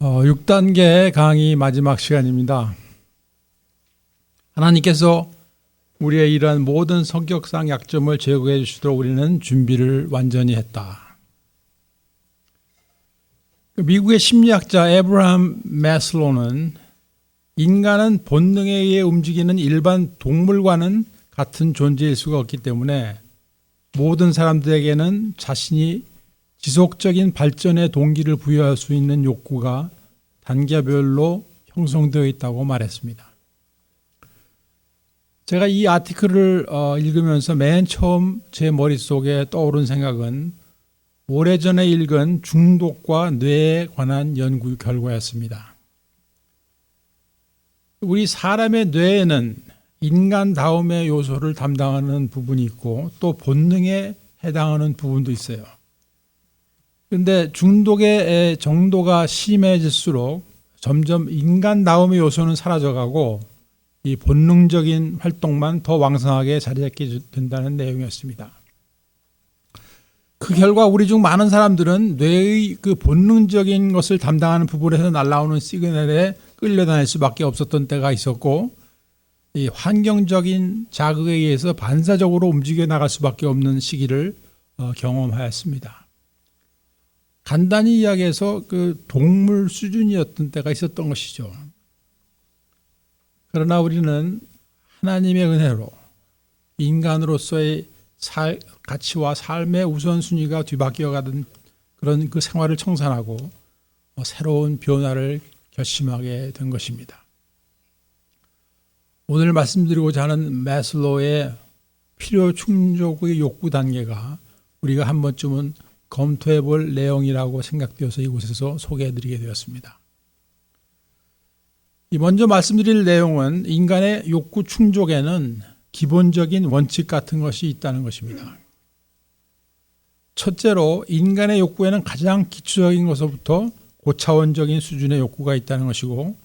6단계 강의 마지막 시간입니다. 하나님께서 우리의 이러한 모든 성격상 약점을 제거해 주시도록 우리는 준비를 완전히 했다. 미국의 심리학자 에브라함 매슬로우는 인간은 본능에 의해 움직이는 일반 동물과는 같은 존재일 수가 없기 때문에 모든 사람들에게는 자신이 지속적인 발전의 동기를 부여할 수 있는 욕구가 단계별로 형성되어 있다고 말했습니다. 제가 이 아티클을 읽으면서 맨 처음 제 머릿속에 떠오른 생각은 오래전에 읽은 중독과 뇌에 관한 연구 결과였습니다. 우리 사람의 뇌에는 인간다움의 요소를 담당하는 부분이 있고 또 본능에 해당하는 부분도 있어요. 그런데 중독의 정도가 심해질수록 점점 인간다움의 요소는 사라져가고 이 본능적인 활동만 더 왕성하게 자리 잡게 된다는 내용이었습니다. 그 결과 우리 중 많은 사람들은 뇌의 그 본능적인 것을 담당하는 부분에서 날아오는 시그널에 끌려다닐 수밖에 없었던 때가 있었고, 이 환경적인 자극에 의해서 반사적으로 움직여 나갈 수밖에 없는 시기를 경험하였습니다. 간단히 이야기해서 그 동물 수준이었던 때가 있었던 것이죠. 그러나 우리는 하나님의 은혜로 인간으로서의 가치와 삶의 우선순위가 뒤바뀌어가던 그런 그 생활을 청산하고 새로운 변화를 결심하게 된 것입니다. 오늘 말씀드리고자 하는 매슬로우의 필요 충족의 욕구 단계가 우리가 한 번쯤은 검토해 볼 내용이라고 생각되어서 이곳에서 소개해드리게 되었습니다. 먼저 말씀드릴 내용은 인간의 욕구 충족에는 기본적인 원칙 같은 것이 있다는 것입니다. 첫째로 인간의 욕구에는 가장 기초적인 것부터 고차원적인 수준의 욕구가 있다는 것이고,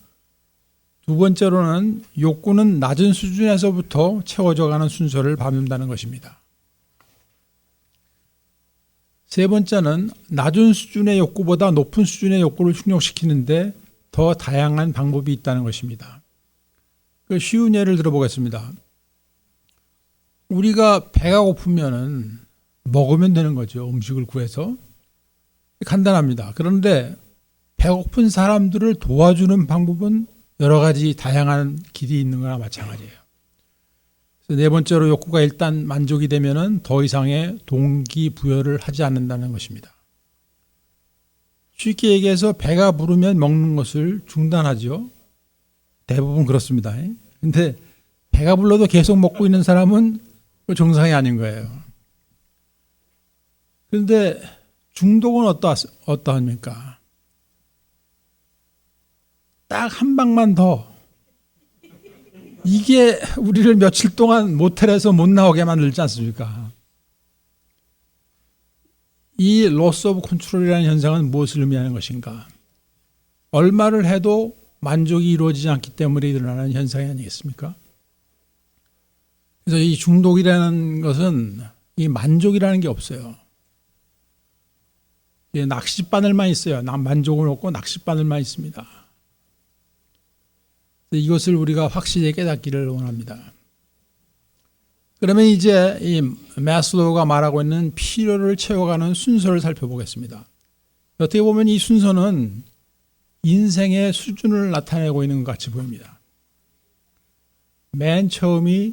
두 번째로는 욕구는 낮은 수준에서부터 채워져 가는 순서를 밟는다는 것입니다. 세 번째는 낮은 수준의 욕구보다 높은 수준의 욕구를 충족시키는데 더 다양한 방법이 있다는 것입니다. 쉬운 예를 들어보겠습니다. 우리가 배가 고프면은 먹으면 되는 거죠. 음식을 구해서. 간단합니다. 그런데 배고픈 사람들을 도와주는 방법은 여러 가지 다양한 길이 있는 거나 마찬가지예요. 네 번째로 욕구가 일단 만족이 되면은 더 이상의 동기부여를 하지 않는다는 것입니다. 쉽게 얘기해서 배가 부르면 먹는 것을 중단하죠. 대부분 그렇습니다. 근데 배가 불러도 계속 먹고 있는 사람은 정상이 아닌 거예요. 그런데 중독은 어떠합니까? 딱 한 방만 더. 이게 우리를 며칠 동안 모텔에서 못 나오게 만들지 않습니까? 이 로스 오브 컨트롤이라는 현상은 무엇을 의미하는 것인가? 얼마를 해도 만족이 이루어지지 않기 때문에 일어나는 현상이 아니겠습니까? 그래서 이 중독이라는 것은 이 만족이라는 게 없어요. 낚싯바늘만 있어요. 만족은 없고 낚싯바늘만 있습니다. 이것을 우리가 확실히 깨닫기를 원합니다. 그러면 이제 이 매슬로우가 말하고 있는 필요를 채워가는 순서를 살펴보겠습니다. 어떻게 보면 이 순서는 인생의 수준을 나타내고 있는 것 같이 보입니다. 맨 처음이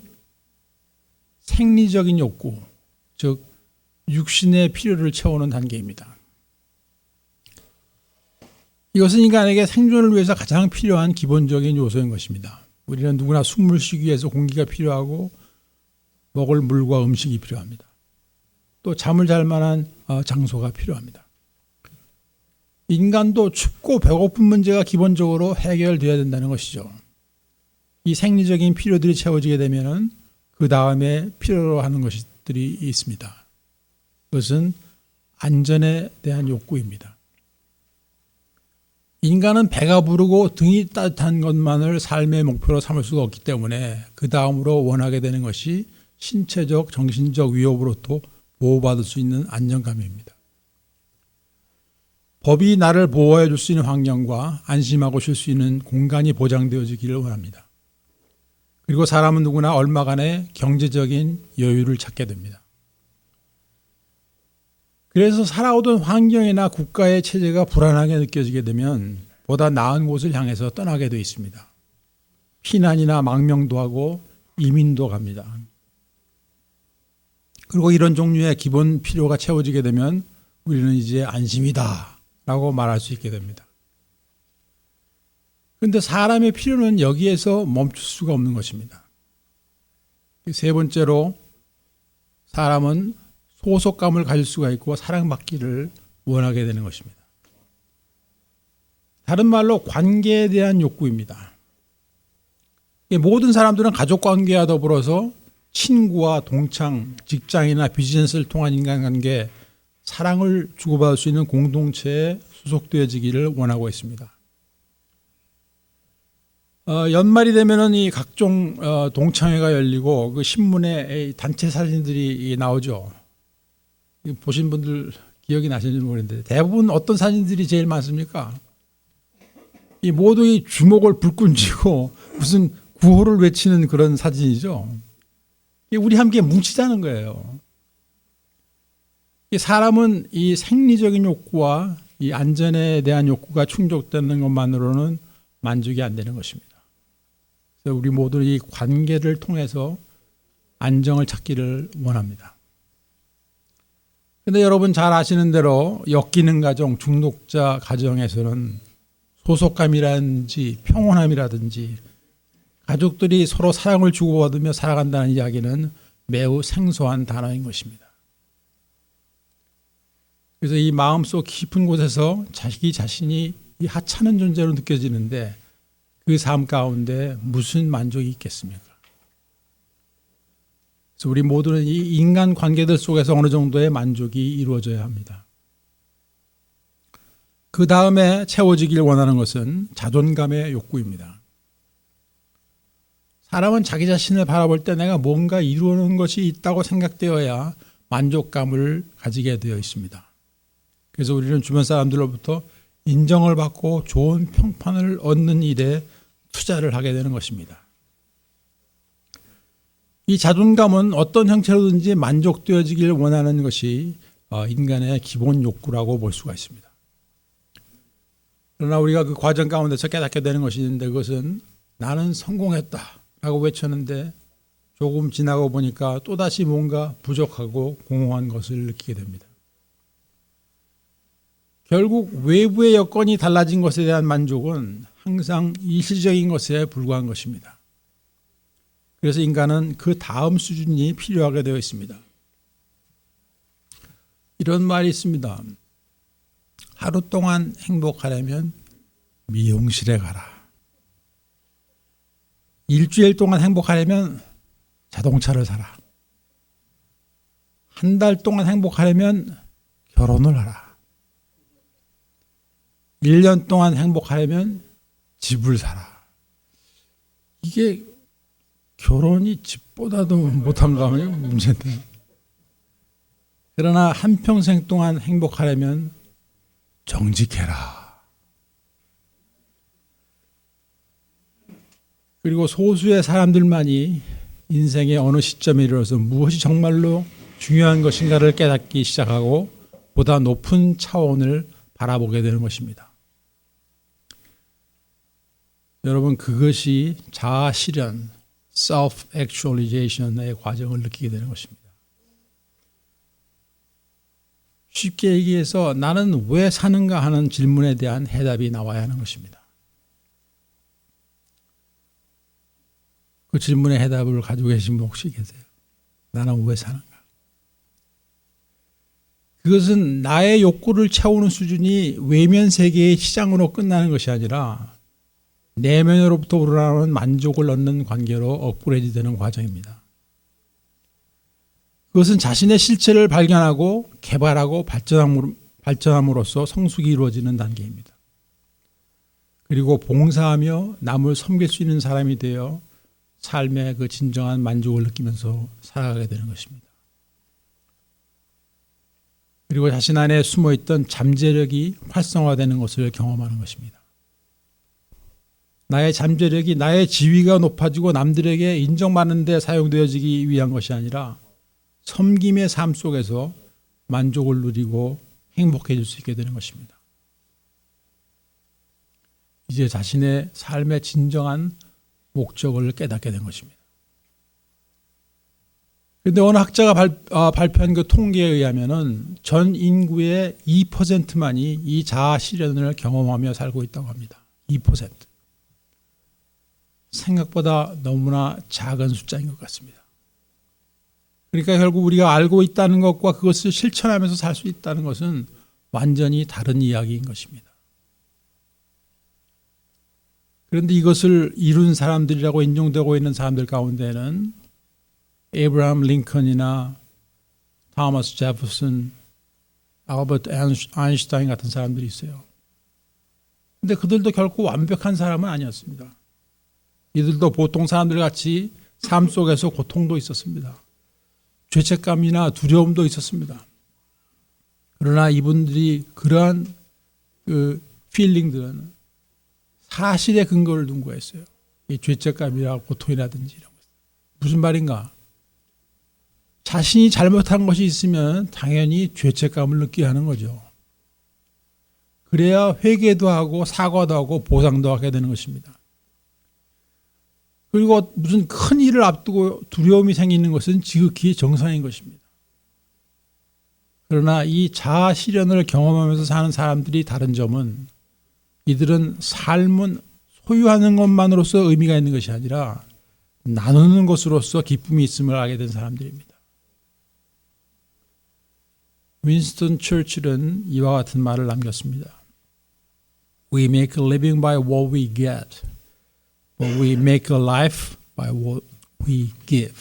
생리적인 욕구, 즉 육신의 필요를 채우는 단계입니다. 이것은 인간에게 생존을 위해서 가장 필요한 기본적인 요소인 것입니다. 우리는 누구나 숨을 쉬기 위해서 공기가 필요하고 먹을 물과 음식이 필요합니다. 또 잠을 잘 만한 장소가 필요합니다. 인간도 춥고 배고픈 문제가 기본적으로 해결되어야 된다는 것이죠. 이 생리적인 필요들이 채워지게 되면 그 다음에 필요로 하는 것들이 있습니다. 그것은 안전에 대한 욕구입니다. 인간은 배가 부르고 등이 따뜻한 것만을 삶의 목표로 삼을 수가 없기 때문에 그 다음으로 원하게 되는 것이 신체적, 정신적 위협으로부터 보호받을 수 있는 안정감입니다. 법이 나를 보호해 줄 수 있는 환경과 안심하고 쉴 수 있는 공간이 보장되어지기를 원합니다. 그리고 사람은 누구나 얼마간의 경제적인 여유를 찾게 됩니다. 그래서 살아오던 환경이나 국가의 체제가 불안하게 느껴지게 되면 보다 나은 곳을 향해서 떠나게 되어 있습니다. 피난이나 망명도 하고 이민도 갑니다. 그리고 이런 종류의 기본 필요가 채워지게 되면 우리는 이제 안심이다 라고 말할 수 있게 됩니다. 그런데 사람의 필요는 여기에서 멈출 수가 없는 것입니다. 세 번째로 사람은 소속감을 가질 수가 있고 사랑받기를 원하게 되는 것입니다. 다른 말로 관계에 대한 욕구입니다. 모든 사람들은 가족관계와 더불어서 친구와 동창, 직장이나 비즈니스를 통한 인간관계, 사랑을 주고받을 수 있는 공동체에 소속되어지기를 원하고 있습니다. 연말이 되면은 이 각종 동창회가 열리고 그 신문에 단체 사진들이 나오죠. 보신 분들 기억이 나시는지 모르겠는데 대부분 어떤 사진들이 제일 많습니까? 이 모두 주먹을 불끈 쥐고 무슨 구호를 외치는 그런 사진이죠. 우리 함께 뭉치자는 거예요. 사람은 이 생리적인 욕구와 이 안전에 대한 욕구가 충족되는 것만으로는 만족이 안 되는 것입니다. 그래서 우리 모두는 이 관계를 통해서 안정을 찾기를 원합니다. 그런데 여러분 잘 아시는 대로 엮이는 가정, 중독자 가정에서는 소속감이라든지 평온함이라든지 가족들이 서로 사랑을 주고받으며 살아간다는 이야기는 매우 생소한 단어인 것입니다. 그래서 이 마음속 깊은 곳에서 자기 자신이 이 하찮은 존재로 느껴지는데 그 삶 가운데 무슨 만족이 있겠습니까? 그래서 우리 모두는 이 인간 관계들 속에서 어느 정도의 만족이 이루어져야 합니다. 그 다음에 채워지길 원하는 것은 자존감의 욕구입니다. 사람은 자기 자신을 바라볼 때 내가 뭔가 이루는 것이 있다고 생각되어야 만족감을 가지게 되어 있습니다. 그래서 우리는 주변 사람들로부터 인정을 받고 좋은 평판을 얻는 일에 투자를 하게 되는 것입니다. 이 자존감은 어떤 형태로든지 만족되어지길 원하는 것이 인간의 기본 욕구라고 볼 수가 있습니다. 그러나 우리가 그 과정 가운데서 깨닫게 되는 것이 있는데 그것은 나는 성공했다 라고 외쳤는데 조금 지나고 보니까 또다시 뭔가 부족하고 공허한 것을 느끼게 됩니다. 결국 외부의 여건이 달라진 것에 대한 만족은 항상 일시적인 것에 불과한 것입니다. 그래서 인간은 그 다음 수준이 필요하게 되어 있습니다. 이런 말이 있습니다. 하루 동안 행복하려면 미용실에 가라. 일주일 동안 행복하려면 자동차를 사라. 한 달 동안 행복하려면 결혼을 하라. 1년 동안 행복하려면 집을 사라. 이게 결혼이 집보다도 못한가 하면 문제인데. 그러나 한평생 동안 행복하려면 정직해라. 그리고 소수의 사람들만이 인생의 어느 시점에 이르러서 무엇이 정말로 중요한 것인가를 깨닫기 시작하고 보다 높은 차원을 바라보게 되는 것입니다. 여러분 그것이 자아 실현, self-actualization의 과정을 느끼게 되는 것입니다. 쉽게 얘기해서 나는 왜 사는가 하는 질문에 대한 해답이 나와야 하는 것입니다. 그 질문의 해답을 가지고 계신 분 혹시 계세요? 나는 왜 사는가? 그것은 나의 욕구를 채우는 수준이 외면 세계의 시장으로 끝나는 것이 아니라 내면으로부터 우러나오는 만족을 얻는 관계로 업그레이드되는 과정입니다. 그것은 자신의 실체를 발견하고 개발하고 발전함으로써 성숙이 이루어지는 단계입니다. 그리고 봉사하며 남을 섬길 수 있는 사람이 되어 삶의 그 진정한 만족을 느끼면서 살아가게 되는 것입니다. 그리고 자신 안에 숨어있던 잠재력이 활성화되는 것을 경험하는 것입니다. 나의 잠재력이 나의 지위가 높아지고 남들에게 인정받는 데 사용되어지기 위한 것이 아니라 섬김의 삶 속에서 만족을 누리고 행복해질 수 있게 되는 것입니다. 이제 자신의 삶의 진정한 목적을 깨닫게 된 것입니다. 그런데 어느 학자가 발표한 그 통계에 의하면은 전 인구의 2%만이 이 자아 실현을 경험하며 살고 있다고 합니다. 2%. 생각보다 너무나 작은 숫자인 것 같습니다. 그러니까 결국 우리가 알고 있다는 것과 그것을 실천하면서 살 수 있다는 것은 완전히 다른 이야기인 것입니다. 그런데 이것을 이룬 사람들이라고 인정되고 있는 사람들 가운데는 에이브라함 링컨이나 토마스 제퍼슨, 알버트 아인슈타인 같은 사람들이 있어요. 그런데 그들도 결코 완벽한 사람은 아니었습니다. 이들도 보통 사람들 같이 삶 속에서 고통도 있었습니다. 죄책감이나 두려움도 있었습니다. 그러나 이분들이 그러한 그 필링들은 사실에 근거를 둔 거였어요. 이 죄책감이나 고통이라든지 이런 것. 무슨 말인가? 자신이 잘못한 것이 있으면 당연히 죄책감을 느껴야 하는 거죠. 그래야 회개도 하고 사과도 하고 보상도 하게 되는 것입니다. 그리고 무슨 큰 일을 앞두고 두려움이 생기는 것은 지극히 정상인 것입니다. 그러나 이 자아 실현을 경험하면서 사는 사람들이 다른 점은 이들은 삶은 소유하는 것만으로서 의미가 있는 것이 아니라 나누는 것으로서 기쁨이 있음을 알게 된 사람들입니다. 윈스턴 처칠은 이와 같은 말을 남겼습니다. We make a living by what we get, but we make a life by what we give.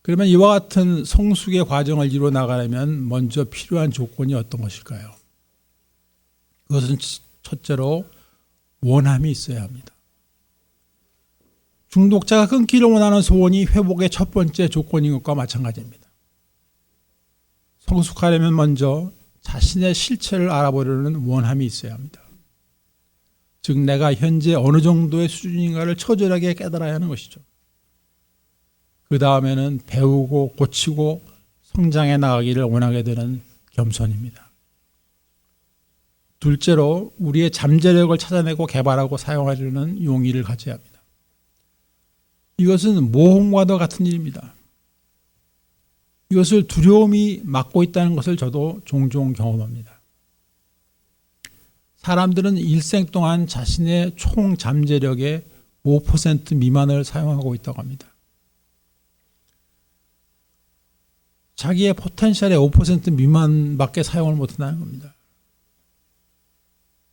그러면 이와 같은 성숙의 과정을 이루어 나가려면 먼저 필요한 조건이 어떤 것일까요? 그것은 첫째로 원함이 있어야 합니다. 중독자가 끊기를 원하는 소원이 회복의 첫 번째 조건인 것과 마찬가지입니다. 성숙하려면 먼저 자신의 실체를 알아보려는 원함이 있어야 합니다. 즉 내가 현재 어느 정도의 수준인가를 처절하게 깨달아야 하는 것이죠. 그 다음에는 배우고 고치고 성장해 나가기를 원하게 되는 겸손입니다. 둘째로 우리의 잠재력을 찾아내고 개발하고 사용하려는 용의를 가져야 합니다. 이것은 모험과도 같은 일입니다. 이것을 두려움이 막고 있다는 것을 저도 종종 경험합니다. 사람들은 일생 동안 자신의 총 잠재력의 5% 미만을 사용하고 있다고 합니다. 자기의 포텐셜의 5% 미만밖에 사용을 못한다는 겁니다.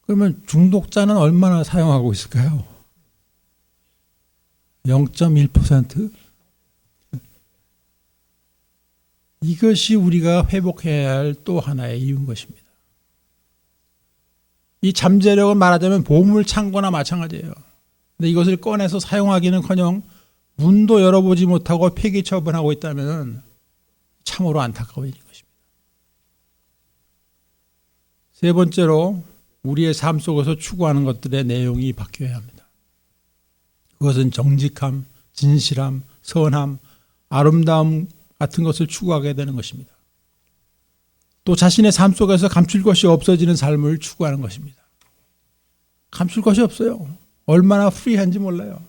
그러면 중독자는 얼마나 사용하고 있을까요? 0.1%? 이것이 우리가 회복해야 할 또 하나의 이유인 것입니다. 이 잠재력은 말하자면 보물창고나 마찬가지예요. 근데 이것을 꺼내서 사용하기는커녕 문도 열어보지 못하고 폐기 처분하고 있다면 참으로 안타까운 일인 것입니다. 세 번째로 우리의 삶 속에서 추구하는 것들의 내용이 바뀌어야 합니다. 그것은 정직함, 진실함, 선함, 아름다움 같은 것을 추구하게 되는 것입니다. 또 자신의 삶 속에서 감출 것이 없어지는 삶을 추구하는 것입니다. 감출 것이 없어요. 얼마나 프리한지 몰라요.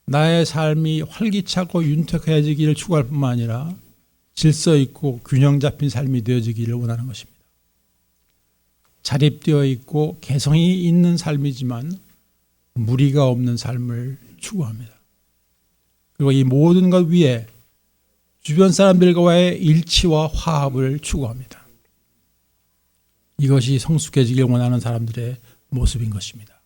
나의 삶이 활기차고 윤택해지기를 추구할 뿐만 아니라 질서 있고 균형 잡힌 삶이 되어지기를 원하는 것입니다. 자립되어 있고 개성이 있는 삶이지만 무리가 없는 삶을 추구합니다. 그리고 이 모든 것 위에 주변 사람들과의 일치와 화합을 추구합니다. 이것이 성숙해지길 원하는 사람들의 모습인 것입니다.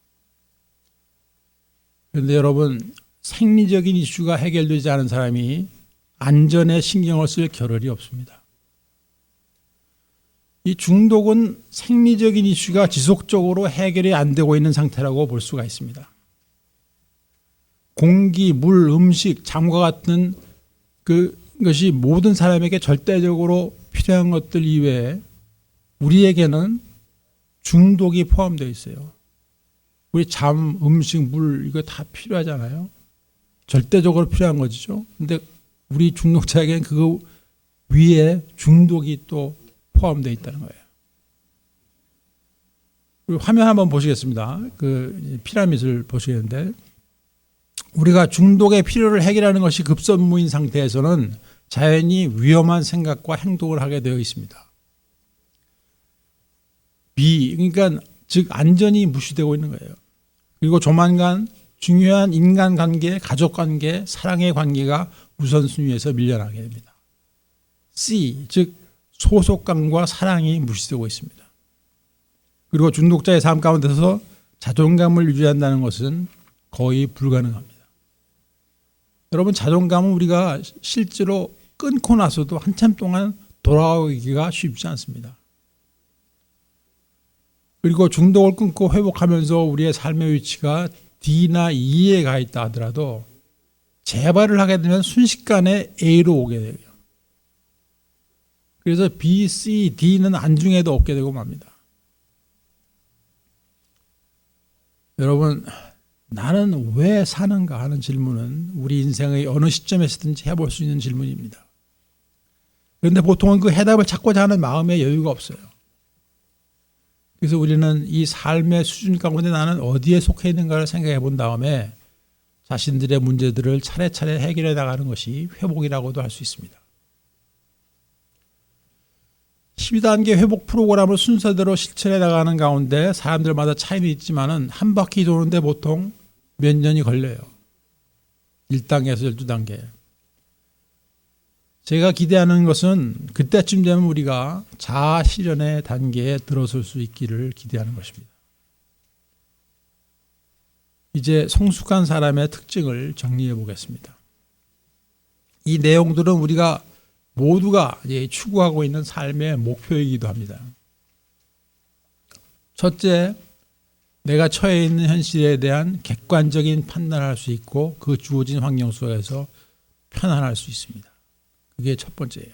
그런데 여러분, 생리적인 이슈가 해결되지 않은 사람이 안전에 신경을 쓸 겨를이 없습니다. 이 중독은 생리적인 이슈가 지속적으로 해결이 안 되고 있는 상태라고 볼 수가 있습니다. 공기, 물, 음식, 잠과 같은 그 것이 모든 사람에게 절대적으로 필요한 것들 이외에 우리에게는 중독이 포함되어 있어요. 우리 잠, 음식, 물 이거 다 필요하잖아요. 절대적으로 필요한 거죠. 근데 우리 중독자에게는 그거 위에 중독이 또 포함되어 있다는 거예요. 우리 화면 한번 보시겠습니다. 그 피라밋을 보시겠는데 우리가 중독의 필요를 해결하는 것이 급선무인 상태에서는 자연히 위험한 생각과 행동을 하게 되어 있습니다. 그러니까 즉 안전이 무시되고 있는 거예요. 그리고 조만간 중요한 인간관계, 가족관계, 사랑의 관계가 우선순위에서 밀려나게 됩니다. C, 즉 소속감과 사랑이 무시되고 있습니다. 그리고 중독자의 삶 가운데서 자존감을 유지한다는 것은 거의 불가능합니다. 여러분, 자존감은 우리가 실제로 끊고 나서도 한참 동안 돌아오기가 쉽지 않습니다. 그리고 중독을 끊고 회복하면서 우리의 삶의 위치가 D나 E에 가 있다 하더라도 재발을 하게 되면 순식간에 A로 오게 돼요. 그래서 B, C, D는 안중에도 없게 되고 맙니다. 여러분, 나는 왜 사는가 하는 질문은 우리 인생의 어느 시점에서든지 해볼 수 있는 질문입니다. 그런데 보통은 그 해답을 찾고자 하는 마음의 여유가 없어요. 그래서 우리는 이 삶의 수준 가운데 나는 어디에 속해 있는가를 생각해 본 다음에 자신들의 문제들을 차례차례 해결해 나가는 것이 회복이라고도 할 수 있습니다. 12단계 회복 프로그램을 순서대로 실천해 나가는 가운데 사람들마다 차이는 있지만은 한 바퀴 도는데 보통 몇 년이 걸려요. 1단계에서 12단계. 제가 기대하는 것은 그때쯤 되면 우리가 자아 실현의 단계에 들어설 수 있기를 기대하는 것입니다. 이제 성숙한 사람의 특징을 정리해 보겠습니다. 이 내용들은 우리가 모두가 추구하고 있는 삶의 목표이기도 합니다. 첫째, 내가 처해 있는 현실에 대한 객관적인 판단을 할 수 있고 그 주어진 환경 속에서 편안할 수 있습니다. 그게 첫 번째예요.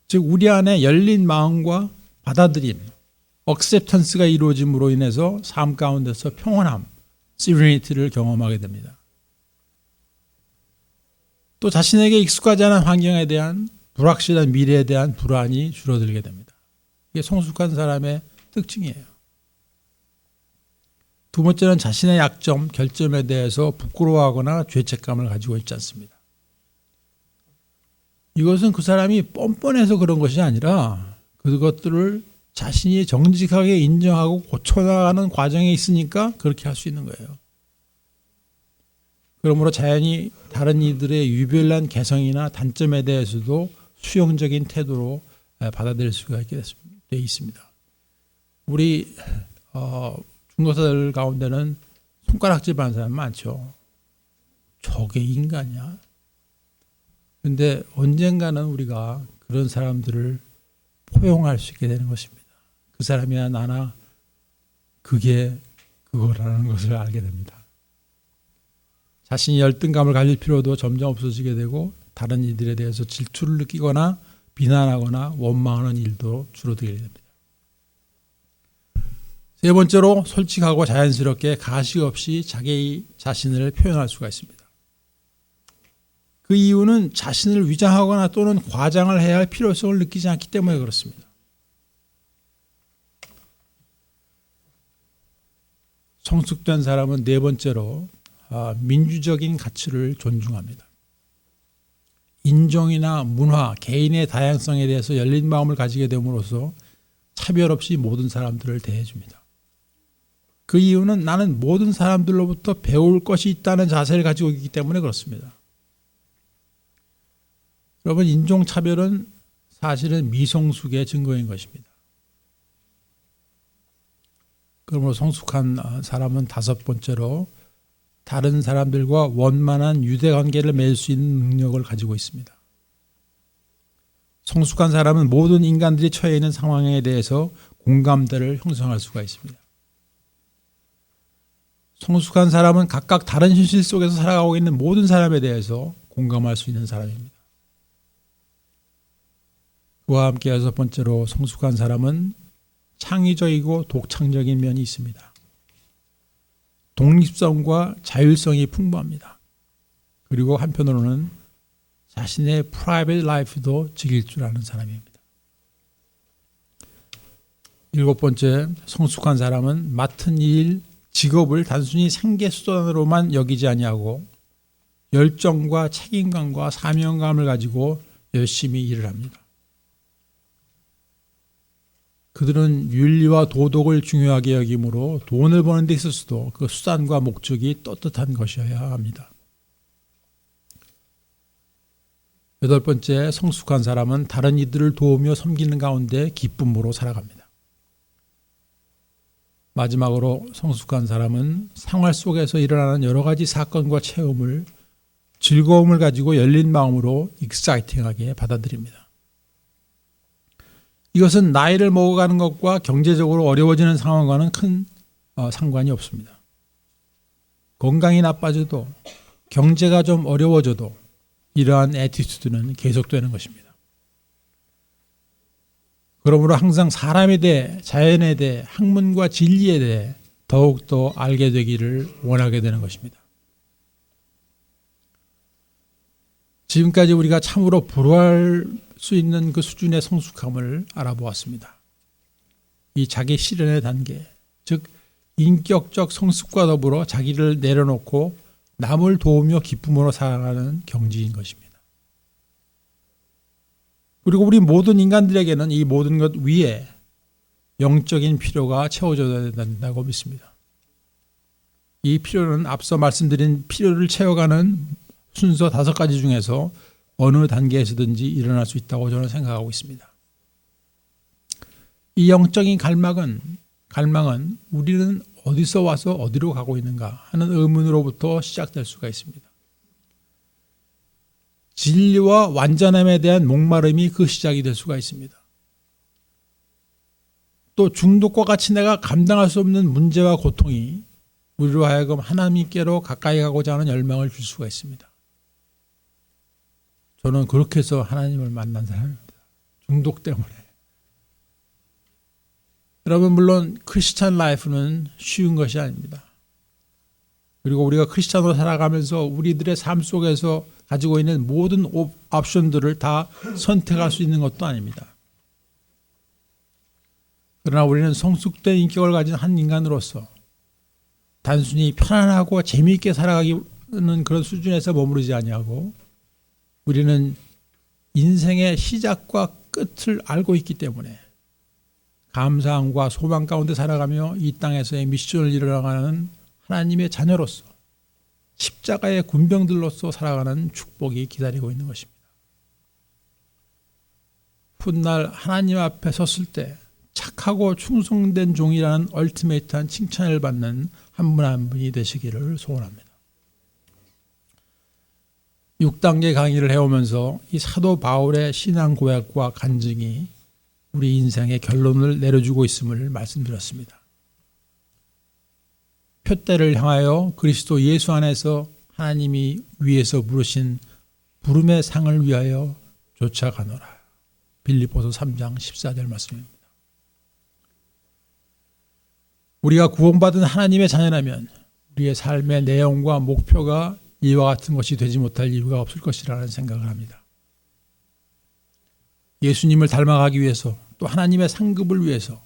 즉 우리 안에 열린 마음과 받아들임, acceptance가 이루어짐으로 인해서 삶 가운데서 평온함, serenity를 경험하게 됩니다. 또 자신에게 익숙하지 않은 환경에 대한 불확실한 미래에 대한 불안이 줄어들게 됩니다. 이게 성숙한 사람의 특징이에요. 두 번째는 자신의 약점, 결점에 대해서 부끄러워하거나 죄책감을 가지고 있지 않습니다. 이것은 그 사람이 뻔뻔해서 그런 것이 아니라 그것들을 자신이 정직하게 인정하고 고쳐나가는 과정에 있으니까 그렇게 할 수 있는 거예요. 그러므로 자연히 다른 이들의 유별난 개성이나 단점에 대해서도 수용적인 태도로 받아들일 수가 있게 되어 있습니다. 우리 중고사들 가운데는 손가락질 하는 사람 많죠. 저게 인간이야? 그런데 언젠가는 우리가 그런 사람들을 포용할 수 있게 되는 것입니다. 그 사람이나 나나 그게 그거라는 것을 알게 됩니다. 자신이 열등감을 가질 필요도 점점 없어지게 되고 다른 이들에 대해서 질투를 느끼거나 비난하거나 원망하는 일도 줄어들게 됩니다. 세 번째로 솔직하고 자연스럽게 가식 없이 자기 자신을 표현할 수가 있습니다. 그 이유는 자신을 위장하거나 또는 과장을 해야 할 필요성을 느끼지 않기 때문에 그렇습니다. 성숙된 사람은 네 번째로 민주적인 가치를 존중합니다. 인종이나 문화, 개인의 다양성에 대해서 열린 마음을 가지게 됨으로써 차별 없이 모든 사람들을 대해줍니다. 그 이유는 나는 모든 사람들로부터 배울 것이 있다는 자세를 가지고 있기 때문에 그렇습니다. 여러분, 인종차별은 사실은 미성숙의 증거인 것입니다. 그러므로 성숙한 사람은 다섯 번째로 다른 사람들과 원만한 유대관계를 맺을 수 있는 능력을 가지고 있습니다. 성숙한 사람은 모든 인간들이 처해 있는 상황에 대해서 공감대를 형성할 수가 있습니다. 성숙한 사람은 각각 다른 현실 속에서 살아가고 있는 모든 사람에 대해서 공감할 수 있는 사람입니다. 그와 함께 여섯 번째로 성숙한 사람은 창의적이고 독창적인 면이 있습니다. 독립성과 자율성이 풍부합니다. 그리고 한편으로는 자신의 프라이빗 라이프도 즐길 줄 아는 사람입니다. 일곱 번째, 성숙한 사람은 맡은 일, 직업을 단순히 생계수단으로만 여기지 아니하고 열정과 책임감과 사명감을 가지고 열심히 일을 합니다. 그들은 윤리와 도덕을 중요하게 여기므로 돈을 버는 데 있어서도 그 수단과 목적이 떳떳한 것이어야 합니다. 여덟 번째, 성숙한 사람은 다른 이들을 도우며 섬기는 가운데 기쁨으로 살아갑니다. 마지막으로 성숙한 사람은 생활 속에서 일어나는 여러 가지 사건과 체험을 즐거움을 가지고 열린 마음으로 익사이팅하게 받아들입니다. 이것은 나이를 먹어가는 것과 경제적으로 어려워지는 상황과는 큰 상관이 없습니다. 건강이 나빠져도 경제가 좀 어려워져도 이러한 애티튜드는 계속되는 것입니다. 그러므로 항상 사람에 대해, 자연에 대해, 학문과 진리에 대해 더욱더 알게 되기를 원하게 되는 것입니다. 지금까지 우리가 참으로 부러워할 수 있는 그 수준의 성숙함을 알아보았습니다. 이 자기 실현의 단계, 즉 인격적 성숙과 더불어 자기를 내려놓고 남을 도우며 기쁨으로 살아가는 경지인 것입니다. 그리고 우리 모든 인간들에게는 이 모든 것 위에 영적인 필요가 채워져야 된다고 믿습니다. 이 필요는 앞서 말씀드린 필요를 채워가는 순서 5가지 중에서 어느 단계에서든지 일어날 수 있다고 저는 생각하고 있습니다. 이 영적인 갈망은 우리는 어디서 와서 어디로 가고 있는가 하는 의문으로부터 시작될 수가 있습니다. 진리와 완전함에 대한 목마름이 그 시작이 될 수가 있습니다. 또 중독과 같이 내가 감당할 수 없는 문제와 고통이 우리로 하여금 하나님께로 가까이 가고자 하는 열망을 줄 수가 있습니다. 저는 그렇게 해서 하나님을 만난 사람입니다. 중독 때문에. 여러분, 물론 크리스찬 라이프는 쉬운 것이 아닙니다. 그리고 우리가 크리스찬으로 살아가면서 우리들의 삶 속에서 가지고 있는 모든 옵션들을 다 선택할 수 있는 것도 아닙니다. 그러나 우리는 성숙된 인격을 가진 한 인간으로서 단순히 편안하고 재미있게 살아가기는 그런 수준에서 머무르지 아니하고 우리는 인생의 시작과 끝을 알고 있기 때문에 감사함과 소망 가운데 살아가며 이 땅에서의 미션을 이뤄나가는 하나님의 자녀로서 십자가의 군병들로서 살아가는 축복이 기다리고 있는 것입니다. 훗날 하나님 앞에 섰을 때 착하고 충성된 종이라는 얼티메이트한 칭찬을 받는 한 분 한 분이 되시기를 소원합니다. 6단계 강의를 해오면서 이 사도 바울의 신앙 고백과 간증이 우리 인생의 결론을 내려주고 있음을 말씀드렸습니다. 표대를 향하여 그리스도 예수 안에서 하나님이 위에서 부르신 부름의 상을 위하여 쫓아가노라. 빌립보서 3장 14절 말씀입니다. 우리가 구원받은 하나님의 자녀라면 우리의 삶의 내용과 목표가 이와 같은 것이 되지 못할 이유가 없을 것이라는 생각을 합니다. 예수님을 닮아가기 위해서 또 하나님의 상급을 위해서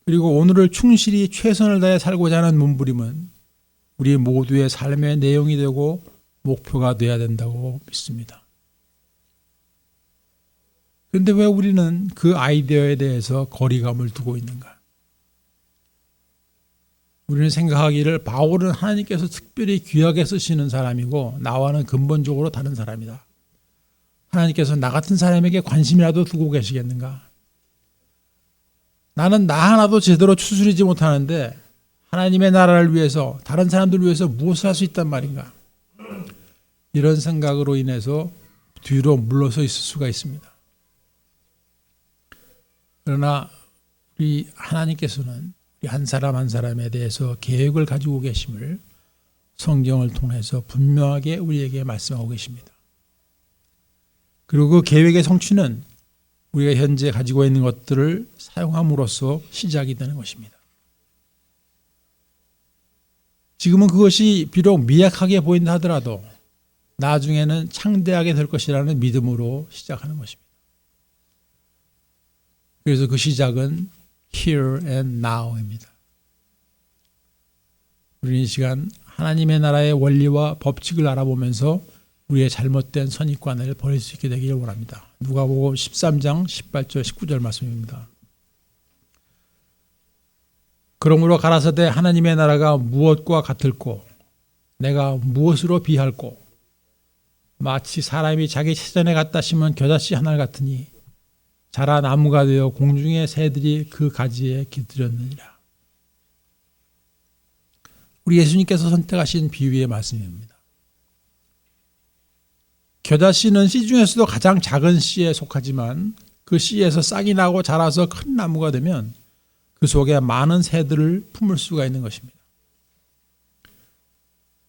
그리고 오늘을 충실히 최선을 다해 살고자 하는 몸부림은 우리 모두의 삶의 내용이 되고 목표가 되어야 된다고 믿습니다. 그런데 왜 우리는 그 아이디어에 대해서 거리감을 두고 있는가? 우리는 생각하기를 바울은 하나님께서 특별히 귀하게 쓰시는 사람이고 나와는 근본적으로 다른 사람이다. 하나님께서 나 같은 사람에게 관심이라도 두고 계시겠는가? 나는 나 하나도 제대로 추스리지 못하는데 하나님의 나라를 위해서 다른 사람들을 위해서 무엇을 할 수 있단 말인가? 이런 생각으로 인해서 뒤로 물러서 있을 수가 있습니다. 그러나 우리 하나님께서는 우리 한 사람 한 사람에 대해서 계획을 가지고 계심을 성경을 통해서 분명하게 우리에게 말씀하고 계십니다. 그리고 그 계획의 성취는 우리가 현재 가지고 있는 것들을 사용함으로써 시작이 되는 것입니다. 지금은 그것이 비록 미약하게 보인다 하더라도 나중에는 창대하게 될 것이라는 믿음으로 시작하는 것입니다. 그래서 그 시작은 here and now입니다. 우리는 이 시간 하나님의 나라의 원리와 법칙을 알아보면서 우리의 잘못된 선입관을 버릴 수 있게 되기를 원합니다. 누가복음 13장 18절 19절 말씀입니다. 그러므로 가라사대 하나님의 나라가 무엇과 같을꼬 내가 무엇으로 비할꼬 마치 사람이 자기 채전에 갖다 심은 겨자씨 하나 같으니 자라 나무가 되어 공중의 새들이 그 가지에 깃들였느니라. 우리 예수님께서 선택하신 비유의 말씀입니다. 겨자씨는 씨 중에서도 가장 작은 씨에 속하지만 그 씨에서 싹이 나고 자라서 큰 나무가 되면 그 속에 많은 새들을 품을 수가 있는 것입니다.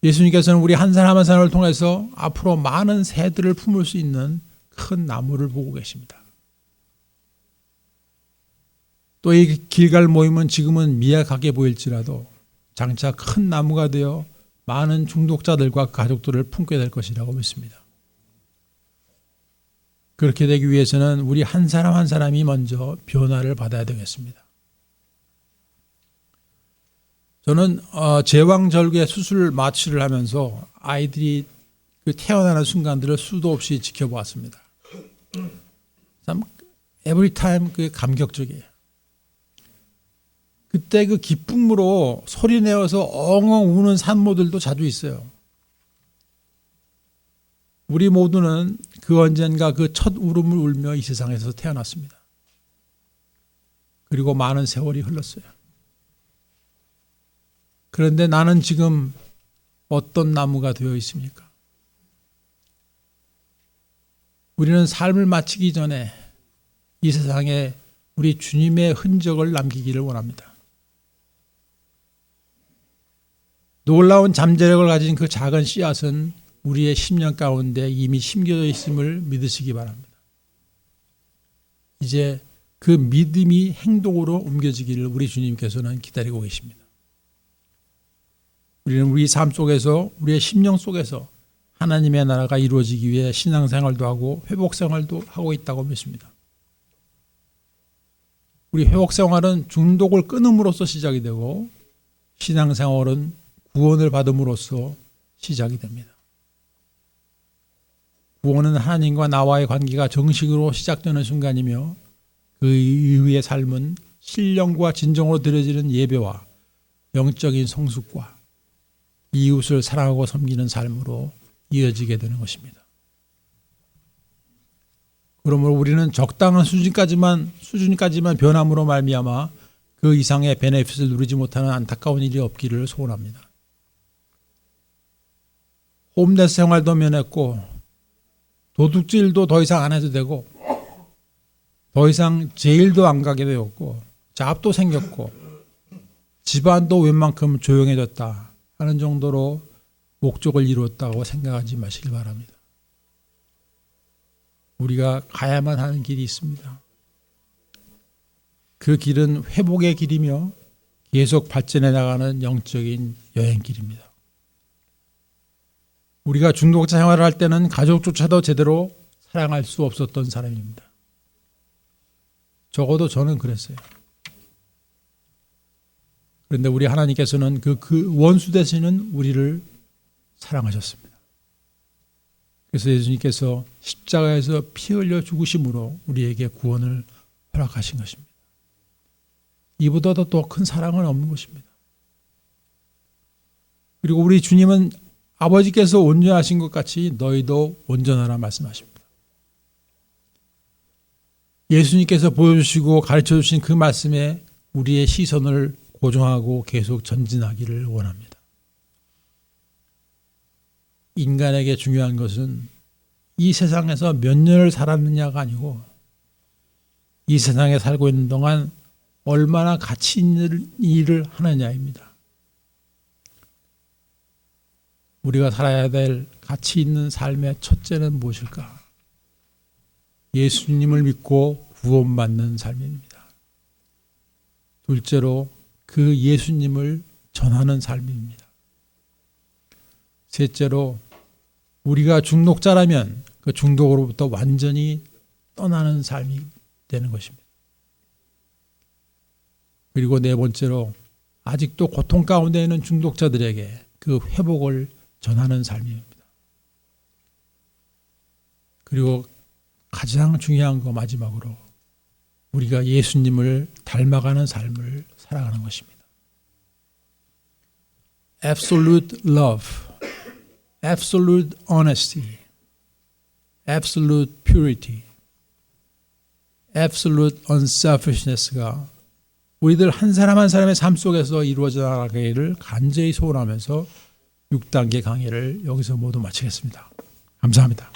예수님께서는 우리 한 사람 한 사람을 통해서 앞으로 많은 새들을 품을 수 있는 큰 나무를 보고 계십니다. 또 이 길갈 모임은 지금은 미약하게 보일지라도 장차 큰 나무가 되어 많은 중독자들과 가족들을 품게 될 것이라고 믿습니다. 그렇게 되기 위해서는 우리 한 사람 한 사람이 먼저 변화를 받아야 되겠습니다. 저는 제왕절개 수술 마취를 하면서 아이들이 그 태어나는 순간들을 수도 없이 지켜보았습니다. 참 every time 그 감격적이에요. 그때 그 기쁨으로 소리내어서 엉엉 우는 산모들도 자주 있어요. 우리 모두는 그 언젠가 그 첫 울음을 울며 이 세상에서 태어났습니다. 그리고 많은 세월이 흘렀어요. 그런데 나는 지금 어떤 나무가 되어 있습니까? 우리는 삶을 마치기 전에 이 세상에 우리 주님의 흔적을 남기기를 원합니다. 놀라운 잠재력을 가진 그 작은 씨앗은 우리의 심령 가운데 이미 심겨져 있음을 믿으시기 바랍니다. 이제 그 믿음이 행동으로 옮겨지기를 우리 주님께서는 기다리고 계십니다. 우리는 우리 삶 속에서 우리의 심령 속에서 하나님의 나라가 이루어지기 위해 신앙생활도 하고 회복생활도 하고 있다고 믿습니다. 우리 회복생활은 중독을 끊음으로써 시작이 되고 신앙생활은 구원을 받음으로써 시작이 됩니다. 구원은 하나님과 나와의 관계가 정식으로 시작되는 순간이며 그 이후의 삶은 신령과 진정으로 드려지는 예배와 영적인 성숙과 이웃을 사랑하고 섬기는 삶으로 이어지게 되는 것입니다. 그러므로 우리는 적당한 수준까지만 변함으로 말미암아 그 이상의 베네핏을 누리지 못하는 안타까운 일이 없기를 소원합니다. 홈레스 생활도 면했고 도둑질도 더 이상 안 해도 되고 더 이상 제일도 안 가게 되었고 잡도 생겼고 집안도 웬만큼 조용해졌다 하는 정도로 목적을 이루었다고 생각하지 마시길 바랍니다. 우리가 가야만 하는 길이 있습니다. 그 길은 회복의 길이며 계속 발전해 나가는 영적인 여행길입니다. 우리가 중독자 생활을 할 때는 가족조차도 제대로 사랑할 수 없었던 사람입니다. 적어도 저는 그랬어요. 그런데 우리 하나님께서는 그 원수 되시는 우리를 사랑하셨습니다. 그래서 예수님께서 십자가에서 피 흘려 죽으심으로 우리에게 구원을 허락하신 것입니다. 이보다도 더 큰 사랑은 없는 것입니다. 그리고 우리 주님은 아버지께서 온전하신 것 같이 너희도 온전하라 말씀하십니다. 예수님께서 보여주시고 가르쳐주신 그 말씀에 우리의 시선을 고정하고 계속 전진하기를 원합니다. 인간에게 중요한 것은 이 세상에서 몇 년을 살았느냐가 아니고 이 세상에 살고 있는 동안 얼마나 가치 있는 일을 하느냐입니다. 우리가 살아야 될 가치 있는 삶의 첫째는 무엇일까? 예수님을 믿고 구원받는 삶입니다. 둘째로 그 예수님을 전하는 삶입니다. 셋째로 우리가 중독자라면 그 중독으로부터 완전히 떠나는 삶이 되는 것입니다. 그리고 네 번째로 아직도 고통 가운데 있는 중독자들에게 그 회복을 전하는 삶입니다. 그리고 가장 중요한 거 마지막으로 우리가 예수님을 닮아가는 삶을 살아가는 것입니다. Absolute love, absolute honesty, absolute purity, absolute unselfishness가 우리들 한 사람 한 사람의 삶 속에서 이루어져 나가기를 간절히 소원하면서 6단계 강의를 여기서 모두 마치겠습니다. 감사합니다.